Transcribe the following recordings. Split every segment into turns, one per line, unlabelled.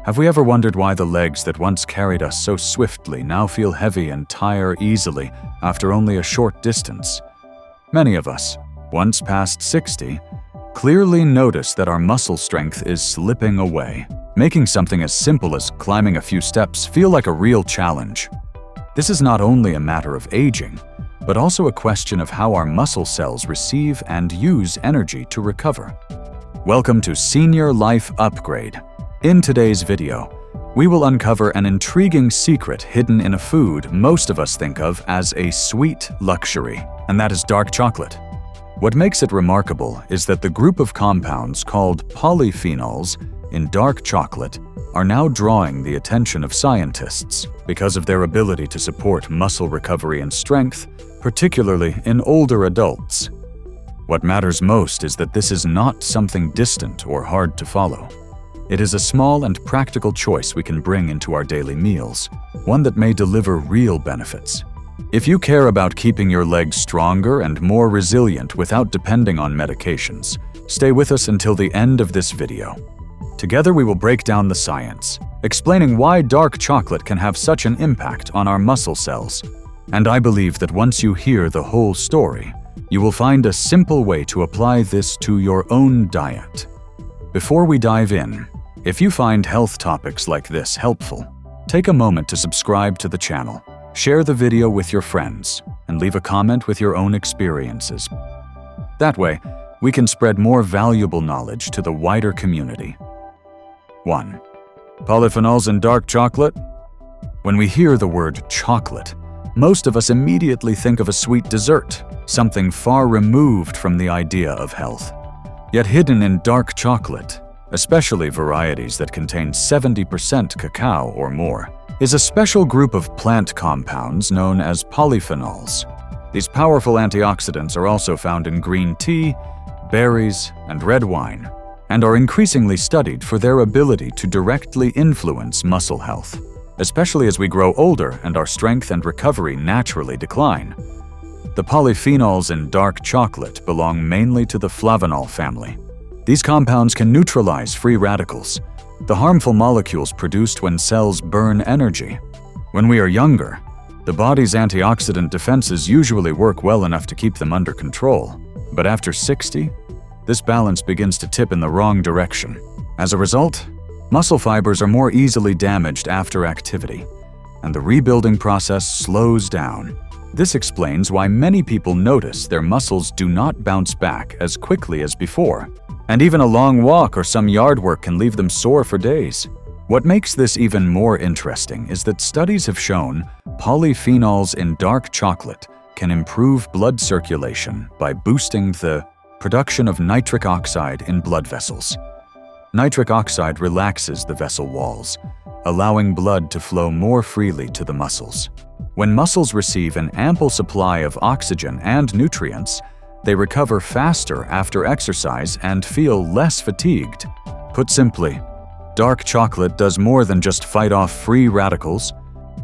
Have we ever wondered why the legs that once carried us so swiftly now feel heavy and tire easily after only a short distance? Many of us, once past 60, clearly notice that our muscle strength is slipping away, making something as simple as climbing a few steps feel like a real challenge. This is not only a matter of aging, but also a question of how our muscle cells receive and use energy to recover. Welcome to Senior Life Upgrade. In today's video, we will uncover an intriguing secret hidden in a food most of us think of as a sweet luxury, and that is dark chocolate. What makes it remarkable is that the group of compounds called polyphenols in dark chocolate are now drawing the attention of scientists because of their ability to support muscle recovery and strength, particularly in older adults. What matters most is that this is not something distant or hard to follow. It is a small and practical choice we can bring into our daily meals, one that may deliver real benefits. If you care about keeping your legs stronger and more resilient without depending on medications, stay with us until the end of this video. Together we will break down the science, explaining why dark chocolate can have such an impact on our muscle cells. And I believe that once you hear the whole story, you will find a simple way to apply this to your own diet. Before we dive in, if you find health topics like this helpful, take a moment to subscribe to the channel, share the video with your friends, and leave a comment with your own experiences. That way, we can spread more valuable knowledge to the wider community. 1. Polyphenols in dark chocolate. When we hear the word chocolate, most of us immediately think of a sweet dessert, something far removed from the idea of health. Yet hidden in dark chocolate, especially varieties that contain 70% cacao or more, is a special group of plant compounds known as polyphenols. These powerful antioxidants are also found in green tea, berries, and red wine, and are increasingly studied for their ability to directly influence muscle health, especially as we grow older and our strength and recovery naturally decline. The polyphenols in dark chocolate belong mainly to the flavanol family. These compounds can neutralize free radicals, the harmful molecules produced when cells burn energy. When we are younger, the body's antioxidant defenses usually work well enough to keep them under control. But after 60, this balance begins to tip in the wrong direction. As a result, muscle fibers are more easily damaged after activity, and the rebuilding process slows down. This explains why many people notice their muscles do not bounce back as quickly as before, and even a long walk or some yard work can leave them sore for days. What makes this even more interesting is that studies have shown polyphenols in dark chocolate can improve blood circulation by boosting the production of nitric oxide in blood vessels. Nitric oxide relaxes the vessel walls, allowing blood to flow more freely to the muscles. When muscles receive an ample supply of oxygen and nutrients, they recover faster after exercise and feel less fatigued. Put simply, dark chocolate does more than just fight off free radicals.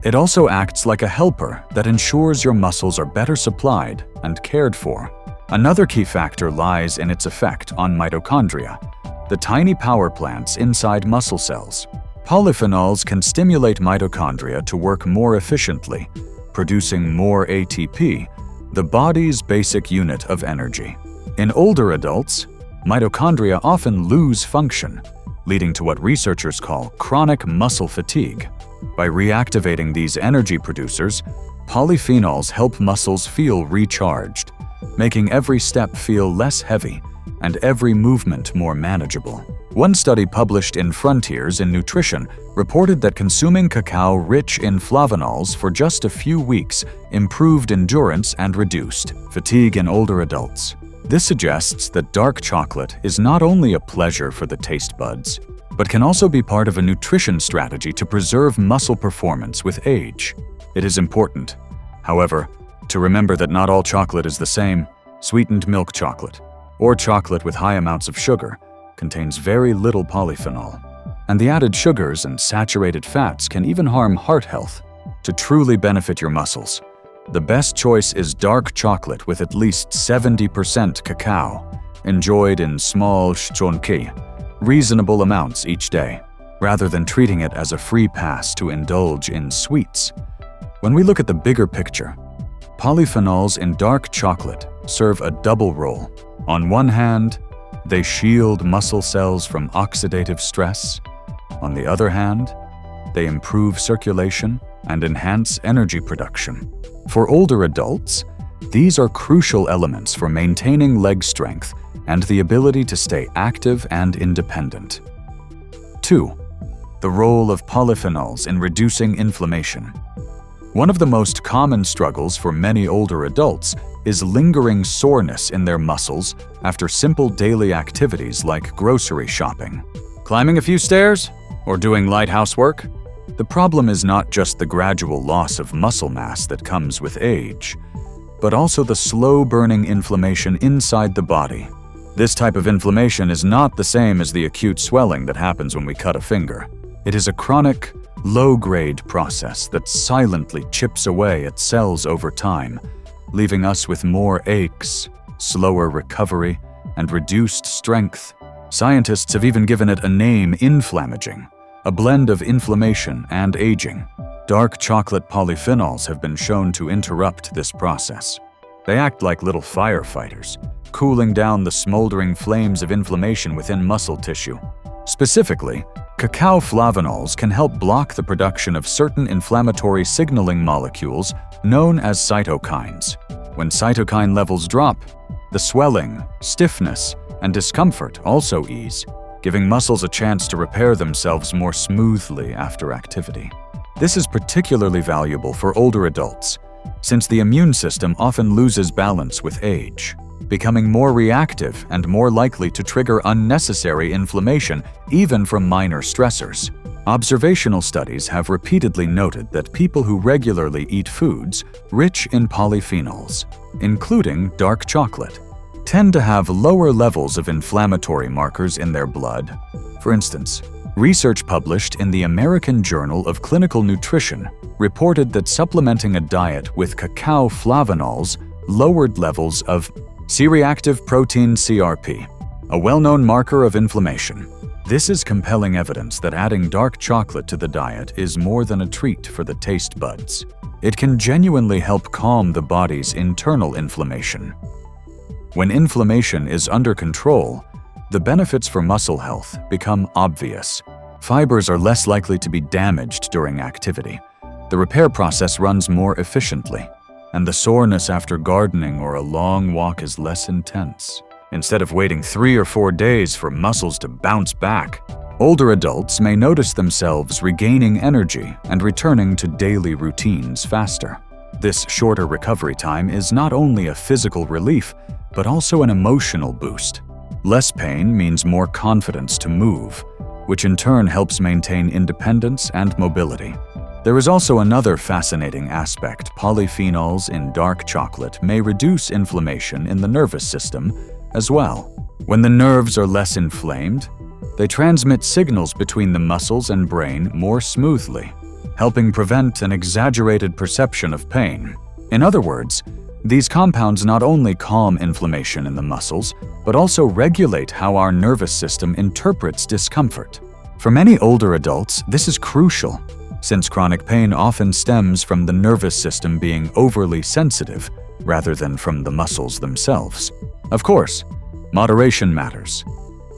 It also acts like a helper that ensures your muscles are better supplied and cared for. Another key factor lies in its effect on mitochondria, the tiny power plants inside muscle cells. Polyphenols can stimulate mitochondria to work more efficiently, producing more ATP, the body's basic unit of energy. In older adults, mitochondria often lose function, leading to what researchers call chronic muscle fatigue. By reactivating these energy producers, polyphenols help muscles feel recharged, making every step feel less heavy and every movement more manageable. One study published in Frontiers in Nutrition reported that consuming cacao rich in flavanols for just a few weeks improved endurance and reduced fatigue in older adults. This suggests that dark chocolate is not only a pleasure for the taste buds, but can also be part of a nutrition strategy to preserve muscle performance with age. It is important, however, to remember that not all chocolate is the same. Sweetened milk chocolate, or chocolate with high amounts of sugar, contains very little polyphenol, and the added sugars and saturated fats can even harm heart health. To truly benefit your muscles, the best choice is dark chocolate with at least 70% cacao, enjoyed in small chunky, reasonable amounts each day. rather than treating it as a free pass to indulge in sweets. When we look at the bigger picture, polyphenols in dark chocolate serve a double role. On one hand, they shield muscle cells from oxidative stress. On the other hand, they improve circulation and enhance energy production. For older adults, these are crucial elements for maintaining leg strength and the ability to stay active and independent. 2. The role of polyphenols in reducing inflammation. One of the most common struggles for many older adults is lingering soreness in their muscles after simple daily activities like grocery shopping. Climbing a few stairs? Or doing light housework? The problem is not just the gradual loss of muscle mass that comes with age, but also the slow-burning inflammation inside the body. This type of inflammation is not the same as the acute swelling that happens when we cut a finger. It is a chronic, low-grade process that silently chips away at cells over time, leaving us with more aches, slower recovery, and reduced strength. Scientists have even given it a name, inflammaging, a blend of inflammation and aging. Dark chocolate polyphenols have been shown to interrupt this process. They act like little firefighters, cooling down the smoldering flames of inflammation within muscle tissue. Specifically, cacao flavonols can help block the production of certain inflammatory signaling molecules known as cytokines. When cytokine levels drop, the swelling, stiffness, and discomfort also ease, giving muscles a chance to repair themselves more smoothly after activity. This is particularly valuable for older adults, since the immune system often loses balance with age, becoming more reactive and more likely to trigger unnecessary inflammation even from minor stressors. Observational studies have repeatedly noted that people who regularly eat foods rich in polyphenols, including dark chocolate, tend to have lower levels of inflammatory markers in their blood. For instance, research published in the American Journal of Clinical Nutrition reported that supplementing a diet with cacao flavonols lowered levels of C-reactive protein CRP, a well-known marker of inflammation. This is compelling evidence that adding dark chocolate to the diet is more than a treat for the taste buds. It can genuinely help calm the body's internal inflammation. When inflammation is under control, the benefits for muscle health become obvious. Fibers are less likely to be damaged during activity. The repair process runs more efficiently, and the soreness after gardening or a long walk is less intense. Instead of waiting 3 or 4 days for muscles to bounce back, older adults may notice themselves regaining energy and returning to daily routines faster. This shorter recovery time is not only a physical relief, but also an emotional boost. Less pain means more confidence to move, which in turn helps maintain independence and mobility. There is also another fascinating aspect. Polyphenols in dark chocolate may reduce inflammation in the nervous system as well. When the nerves are less inflamed, they transmit signals between the muscles and brain more smoothly, helping prevent an exaggerated perception of pain. In other words, these compounds not only calm inflammation in the muscles, but also regulate how our nervous system interprets discomfort. For many older adults, this is crucial, since chronic pain often stems from the nervous system being overly sensitive rather than from the muscles themselves. Of course, moderation matters.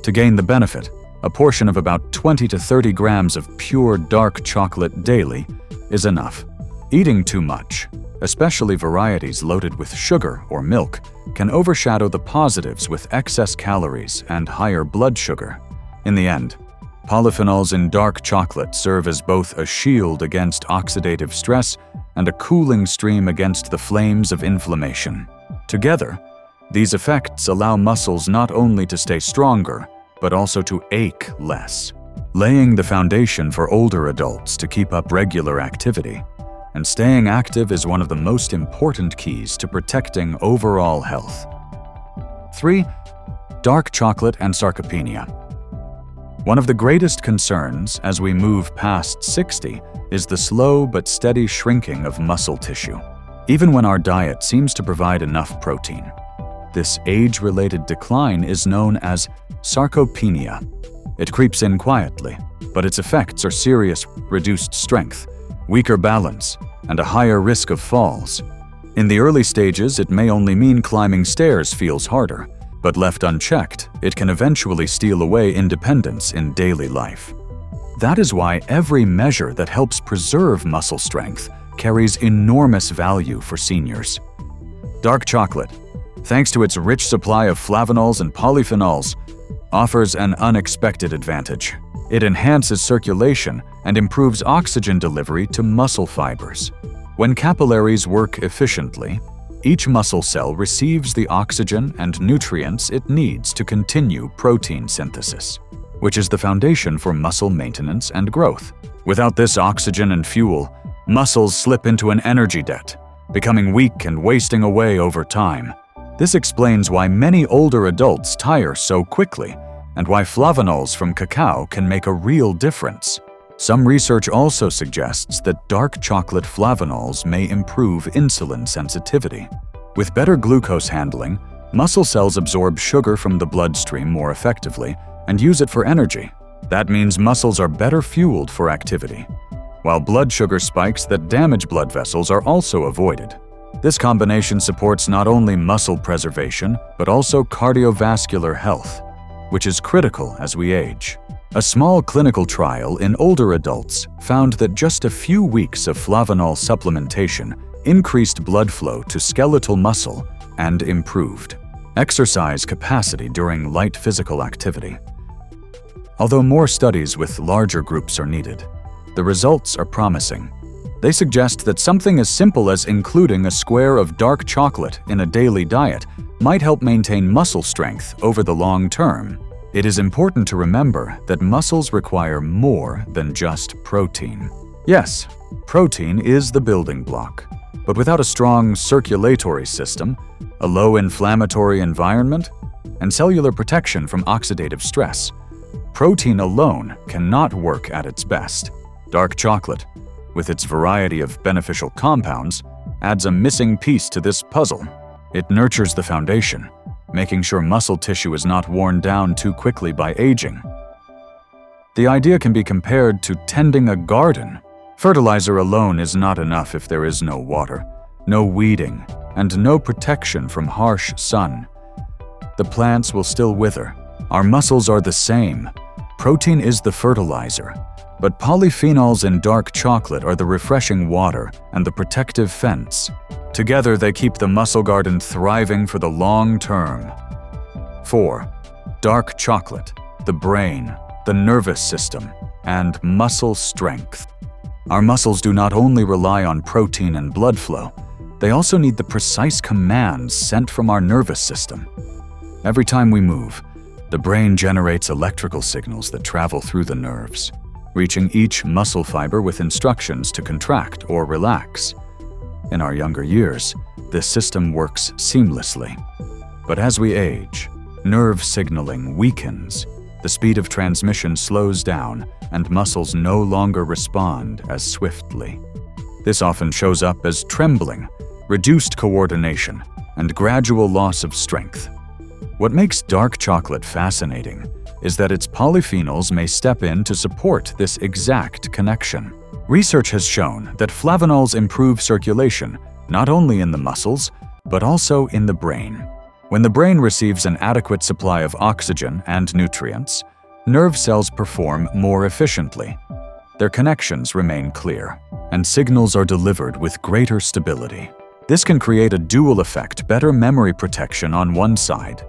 To gain the benefit, a portion of about 20 to 30 grams of pure dark chocolate daily is enough. Eating too much, especially varieties loaded with sugar or milk, can overshadow the positives with excess calories and higher blood sugar. In the end, polyphenols in dark chocolate serve as both a shield against oxidative stress and a cooling stream against the flames of inflammation. Together, these effects allow muscles not only to stay stronger, but also to ache less, laying the foundation for older adults to keep up regular activity. And staying active is one of the most important keys to protecting overall health. 3. Dark chocolate and sarcopenia. One of the greatest concerns as we move past 60 is the slow but steady shrinking of muscle tissue, even when our diet seems to provide enough protein. This age-related decline is known as sarcopenia. It creeps in quietly, but its effects are serious: reduced strength, weaker balance, and a higher risk of falls. In the early stages, it may only mean climbing stairs feels harder, but left unchecked, it can eventually steal away independence in daily life. That is why every measure that helps preserve muscle strength carries enormous value for seniors. Dark chocolate, thanks to its rich supply of flavonols and polyphenols, offers an unexpected advantage. It enhances circulation and improves oxygen delivery to muscle fibers. When capillaries work efficiently, each muscle cell receives the oxygen and nutrients it needs to continue protein synthesis, which is the foundation for muscle maintenance and growth. Without this oxygen and fuel, muscles slip into an energy debt, becoming weak and wasting away over time. This explains why many older adults tire so quickly, and why flavonols from cacao can make a real difference. Some research also suggests that dark chocolate flavonols may improve insulin sensitivity. With better glucose handling, muscle cells absorb sugar from the bloodstream more effectively and use it for energy. That means muscles are better fueled for activity, while blood sugar spikes that damage blood vessels are also avoided. This combination supports not only muscle preservation, but also cardiovascular health, which is critical as we age. A small clinical trial in older adults found that just a few weeks of flavonol supplementation increased blood flow to skeletal muscle and improved exercise capacity during light physical activity. Although more studies with larger groups are needed, the results are promising. They suggest that something as simple as including a square of dark chocolate in a daily diet might help maintain muscle strength over the long term. It is important to remember that muscles require more than just protein. Yes, protein is the building block, but without a strong circulatory system, a low inflammatory environment, and cellular protection from oxidative stress, protein alone cannot work at its best. Dark chocolate, with its variety of beneficial compounds, adds a missing piece to this puzzle. It nurtures the foundation, making sure muscle tissue is not worn down too quickly by aging. The idea can be compared to tending a garden. Fertilizer alone is not enough if there is no water, no weeding, and no protection from harsh sun. The plants will still wither. Our muscles are the same. Protein is the fertilizer, but polyphenols in dark chocolate are the refreshing water and the protective fence. Together, they keep the muscle garden thriving for the long term. 4. Dark chocolate, the brain, the nervous system, and muscle strength. Our muscles do not only rely on protein and blood flow, they also need the precise commands sent from our nervous system. Every time we move, the brain generates electrical signals that travel through the nerves, reaching each muscle fiber with instructions to contract or relax. In our younger years, this system works seamlessly. But as we age, nerve signaling weakens, the speed of transmission slows down, and muscles no longer respond as swiftly. This often shows up as trembling, reduced coordination, and gradual loss of strength. What makes dark chocolate fascinating is that its polyphenols may step in to support this exact connection. Research has shown that flavonols improve circulation not only in the muscles, but also in the brain. When the brain receives an adequate supply of oxygen and nutrients, nerve cells perform more efficiently. Their connections remain clear, and signals are delivered with greater stability. This can create a dual effect: better memory protection on one side,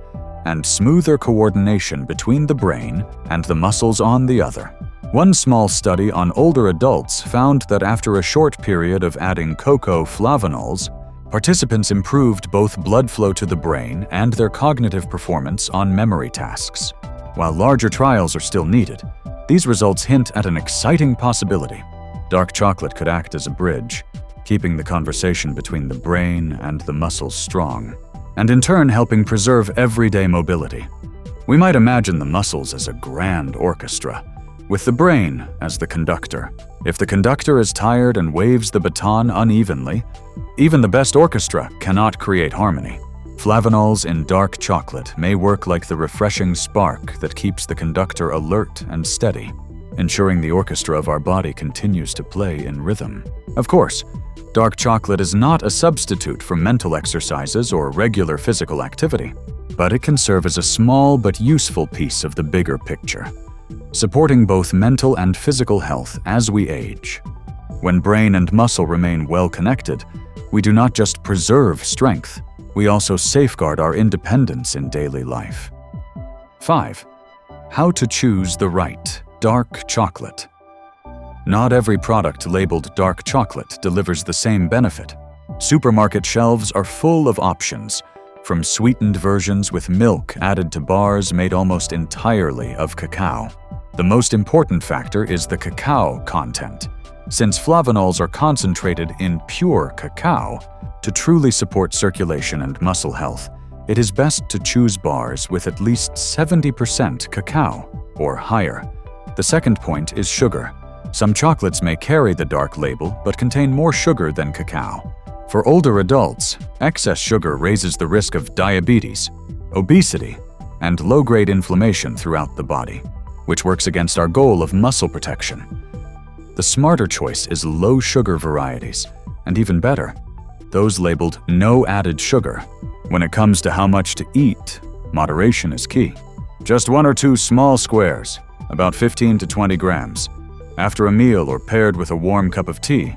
and smoother coordination between the brain and the muscles on the other. One small study on older adults found that after a short period of adding cocoa flavonols, participants improved both blood flow to the brain and their cognitive performance on memory tasks. While larger trials are still needed, these results hint at an exciting possibility. Dark chocolate could act as a bridge, keeping the conversation between the brain and the muscles strong, and in turn helping preserve everyday mobility. We might imagine the muscles as a grand orchestra, with the brain as the conductor. If the conductor is tired and waves the baton unevenly, even the best orchestra cannot create harmony. Flavonols in dark chocolate may work like the refreshing spark that keeps the conductor alert and steady. ensuring the orchestra of our body continues to play in rhythm. Of course, dark chocolate is not a substitute for mental exercises or regular physical activity, but it can serve as a small but useful piece of the bigger picture, supporting both mental and physical health as we age. When brain and muscle remain well connected, we do not just preserve strength, we also safeguard our independence in daily life. 5. How to choose the right dark chocolate. Not every product labeled dark chocolate delivers the same benefit. Supermarket shelves are full of options, from sweetened versions with milk added to bars made almost entirely of cacao. The most important factor is the cacao content. Since flavonols are concentrated in pure cacao, to truly support circulation and muscle health, it is best to choose bars with at least 70% cacao or higher. The second point is sugar. Some chocolates may carry the dark label but contain more sugar than cacao. For older adults, excess sugar raises the risk of diabetes, obesity, and low-grade inflammation throughout the body, which works against our goal of muscle protection. The smarter choice is low-sugar varieties, and even better, those labeled no added sugar. When it comes to how much to eat, moderation is key. Just 1 or 2 small squares, about 15 to 20 grams, after a meal or paired with a warm cup of tea,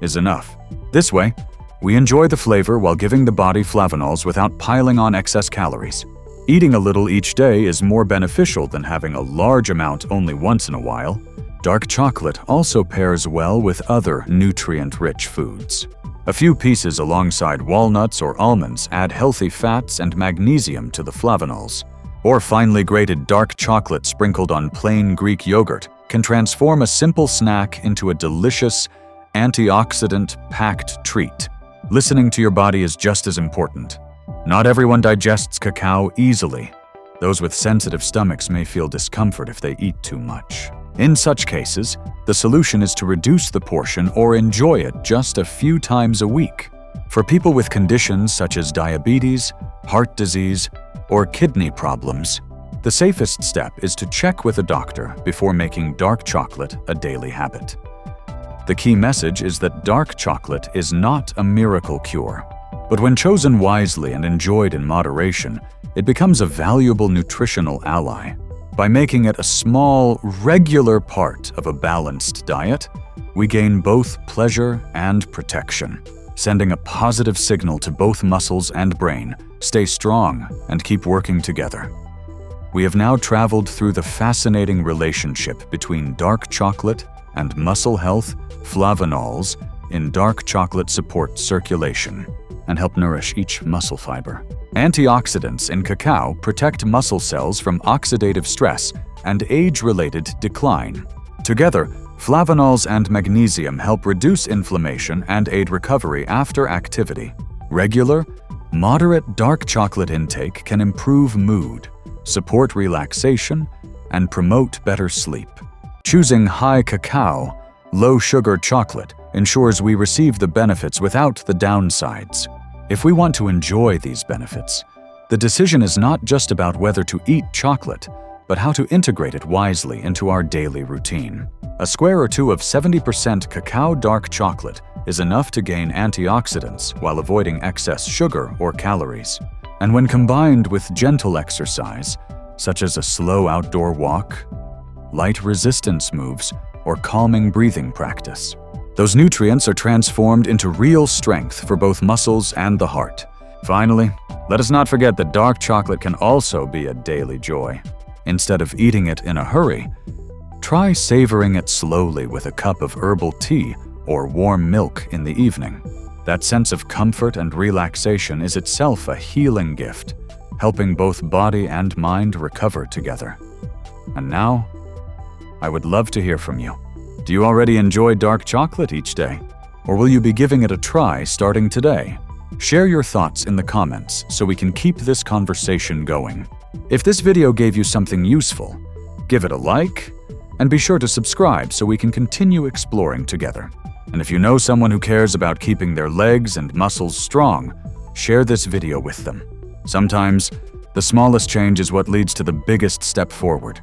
is enough. This way, we enjoy the flavor while giving the body flavonols without piling on excess calories. Eating a little each day is more beneficial than having a large amount only once in a while. Dark chocolate also pairs well with other nutrient-rich foods. A few pieces alongside walnuts or almonds add healthy fats and magnesium to the flavonols. Or finely grated dark chocolate sprinkled on plain Greek yogurt can transform a simple snack into a delicious, antioxidant-packed treat. Listening to your body is just as important. Not everyone digests cacao easily. Those with sensitive stomachs may feel discomfort if they eat too much. In such cases, the solution is to reduce the portion or enjoy it just a few times a week. For people with conditions such as diabetes, heart disease, or kidney problems, the safest step is to check with a doctor before making dark chocolate a daily habit. The key message is that dark chocolate is not a miracle cure, but when chosen wisely and enjoyed in moderation, it becomes a valuable nutritional ally. By making it a small, regular part of a balanced diet, we gain both pleasure and protection, sending a positive signal to both muscles and brain. Stay strong and keep working together. We have now traveled through the fascinating relationship between dark chocolate and muscle health. Flavonols in dark chocolate support circulation and help nourish each muscle fiber. Antioxidants in cacao protect muscle cells from oxidative stress and age-related decline. Together, flavonols and magnesium help reduce inflammation and aid recovery after activity. Regular, moderate dark chocolate intake can improve mood, support relaxation, and promote better sleep. Choosing high cacao, low-sugar chocolate ensures we receive the benefits without the downsides. If we want to enjoy these benefits, the decision is not just about whether to eat chocolate, but how to integrate it wisely into our daily routine. A square or two of 70% cacao dark chocolate is enough to gain antioxidants while avoiding excess sugar or calories. And when combined with gentle exercise, such as a slow outdoor walk, light resistance moves, or calming breathing practice, those nutrients are transformed into real strength for both muscles and the heart. Finally, let us not forget that dark chocolate can also be a daily joy. Instead of eating it in a hurry, try savoring it slowly with a cup of herbal tea or warm milk in the evening. That sense of comfort and relaxation is itself a healing gift, helping both body and mind recover together. And now, I would love to hear from you. Do you already enjoy dark chocolate each day? Or will you be giving it a try starting today? Share your thoughts in the comments so we can keep this conversation going. If this video gave you something useful, give it a like, and be sure to subscribe so we can continue exploring together. And if you know someone who cares about keeping their legs and muscles strong, share this video with them. Sometimes, the smallest change is what leads to the biggest step forward.